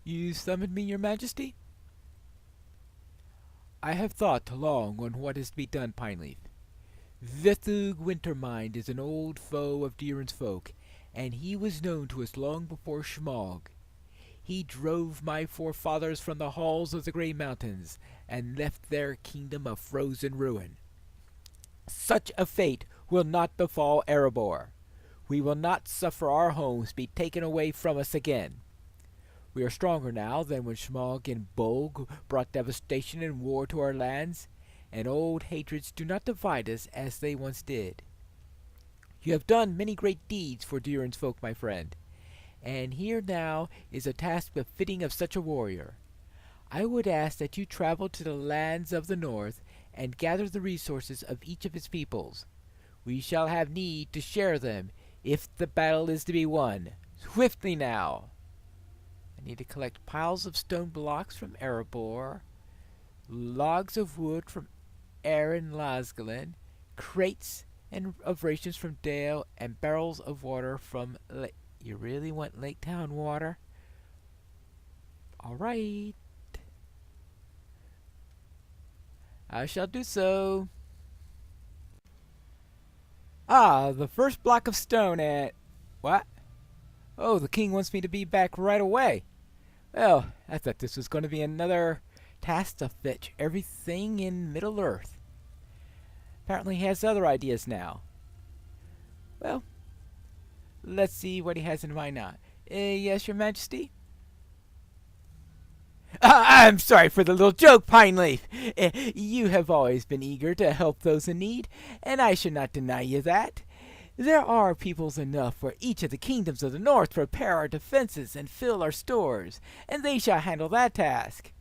You summoned me, your majesty? I have thought long on what is to be done, Pineleaf. Vithug Wintermind is an old foe of Durin's folk, and he was known to us long before Schmog. He drove my forefathers from the halls of the Grey Mountains, and left their kingdom a frozen ruin. Such a fate will not befall Erebor. We will not suffer our homes be taken away from us again. We are stronger now than when Schmog and Bolg brought devastation and war to our lands, and old hatreds do not divide us as they once did. You have done many great deeds for Durin's folk, my friend, and here now is a task befitting of such a warrior. I would ask that you travel to the lands of the north and gather the resources of each of its peoples. We shall have need to share them if the battle is to be won. Swiftly now! I need to collect piles of stone blocks from Erebor, logs of wood from Erin Lasgalen, crates of rations from Dale, and barrels of water from You really want Lake Town water? All right. I shall do so. Ah, the first block of stone at... What? Oh, the king wants me to be back right away. Well, I thought this was going to be another task to fetch everything in Middle-earth. Apparently he has other ideas now. Well, let's see what he has in mind now. Yes, your majesty? I'm sorry for the little joke, Pineleaf. You have always been eager to help those in need, and I should not deny you that. There are peoples enough for each of the kingdoms of the north to repair our defenses and fill our stores, and they shall handle that task.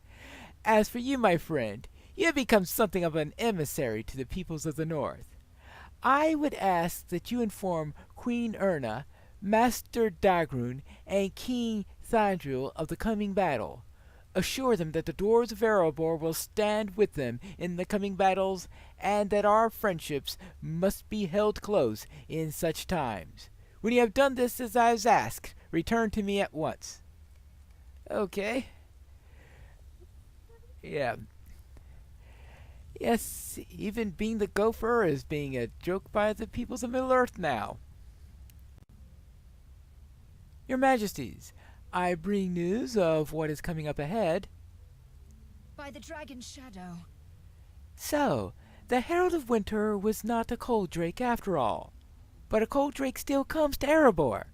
As for you, my friend, you have become something of an emissary to the peoples of the north. I would ask that you inform Queen Erna, Master Dagrun, and King Thadriel of the coming battle. Assure them that the dwarves of Erebor will stand with them in the coming battles, and that our friendships must be held close in such times. When you have done this as I was asked, return to me at once. Okay. Yeah. Yes, even being the gopher is being a joke by the peoples of Middle-earth now. Your Majesties, I bring news of what is coming up ahead. By the dragon's shadow. So, the Herald of Winter was not a cold drake after all, but a cold drake still comes to Erebor.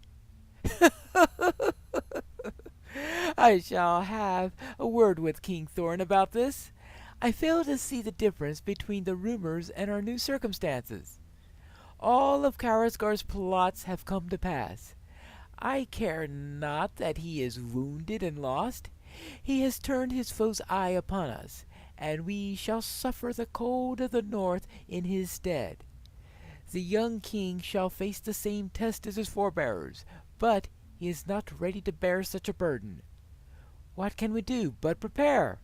I shall have a word with King Thorn about this. I fail to see the difference between the rumors and our new circumstances. All of Karazgar's plots have come to pass. I care not that he is wounded and lost. He has turned his foe's eye upon us, and we shall suffer the cold of the north in his stead. The young king shall face the same test as his forebears, but he is not ready to bear such a burden. What can we do but prepare?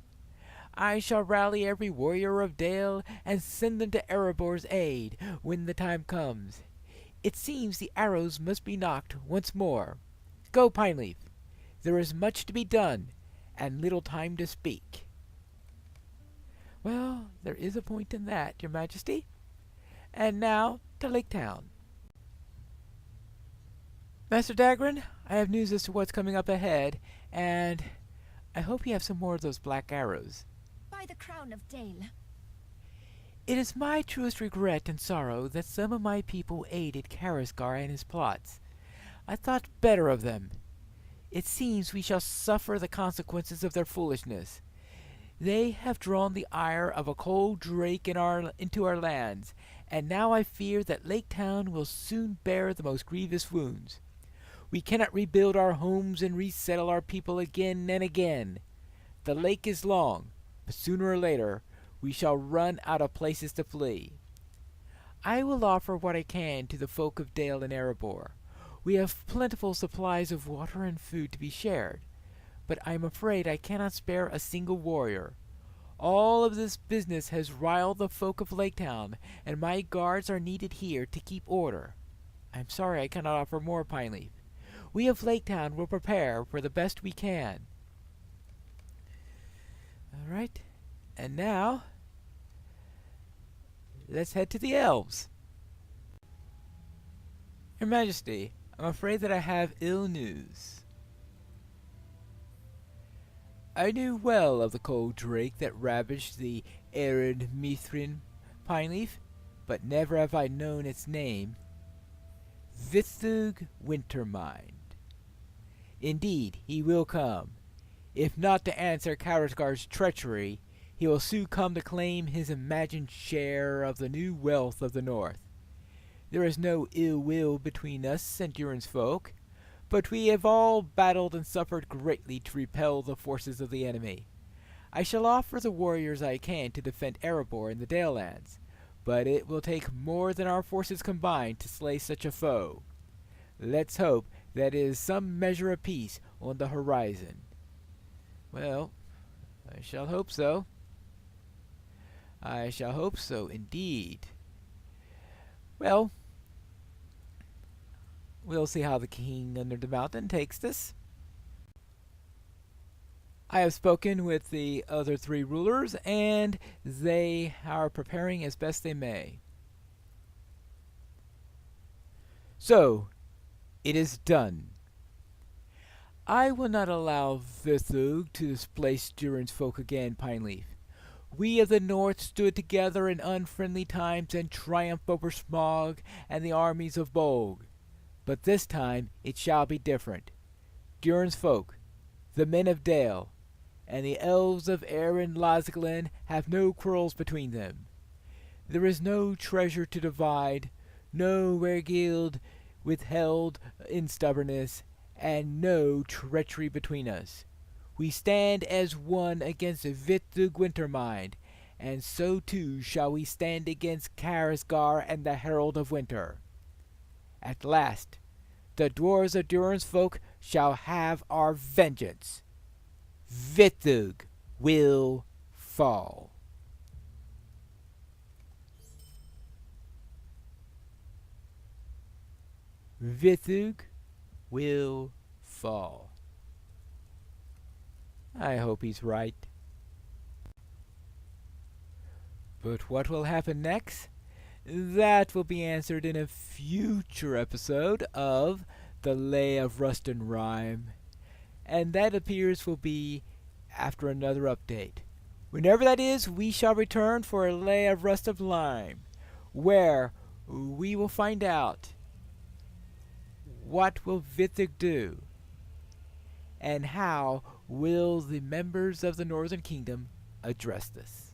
I shall rally every warrior of Dale and send them to Erebor's aid when the time comes. It seems the arrows must be knocked once more. Go, Pineleaf. There is much to be done, and little time to speak. Well, there is a point in that, your majesty. And now to Lake Town. Master Dagrin, I have news as to what's coming up ahead, and I hope you have some more of those black arrows. By the crown of Dale. It is my truest regret and sorrow that some of my people aided Karazgar in his plots. I thought better of them. It seems we shall suffer the consequences of their foolishness. They have drawn the ire of a cold drake into our lands, and now I fear that Lake Town will soon bear the most grievous wounds. We cannot rebuild our homes and resettle our people again and again. The lake is long, but sooner or later we shall run out of places to flee. I will offer what I can to the folk of Dale and Erebor. We have plentiful supplies of water and food to be shared, but I am afraid I cannot spare a single warrior. All of this business has riled the folk of Lake Town, and my guards are needed here to keep order. I am sorry I cannot offer more, Pineleaf. We of Lake Town will prepare for the best we can. Alright, and now let's head to the elves. Your Majesty, I'm afraid that I have ill news. I knew well of the cold drake that ravaged the arid Mithrin Pineleaf, but never have I known its name. Vithug Wintermind. Indeed, he will come. If not to answer Karazgar's treachery, he will soon come to claim his imagined share of the new wealth of the North. There is no ill will between us and Durin's folk, but we have all battled and suffered greatly to repel the forces of the enemy. I shall offer the warriors I can to defend Erebor in the Dalelands, but it will take more than our forces combined to slay such a foe. Let's hope that is some measure of peace on the horizon. Well, I shall hope so. I shall hope so indeed. Well, we'll see how the king under the mountain takes this. I have spoken with the other three rulers, and they are preparing as best they may. So, it is done. I will not allow Vithug to displace Durin's folk again, Pineleaf. We of the North stood together in unfriendly times and triumphed over Smog and the armies of Bolg. But this time it shall be different. Durin's folk, the men of Dale, and the elves of Erin Losglin have no quarrels between them. There is no treasure to divide, no Wergild withheld in stubbornness, and no treachery between us. We stand as one against Vithug Wintermind, and so too shall we stand against Karazgar and the Herald of Winter. At last, the dwarves of Durin's folk shall have our vengeance. Vithug will fall. Vithug will fall. I hope he's right. But what will happen next? That will be answered in a future episode of The Lay of Rust and Rime. And that appears will be after another update. Whenever that is, we shall return for a Lay of Rust of Lime, where we will find out what will Vithig do, and how will the members of the Northern Kingdom address this.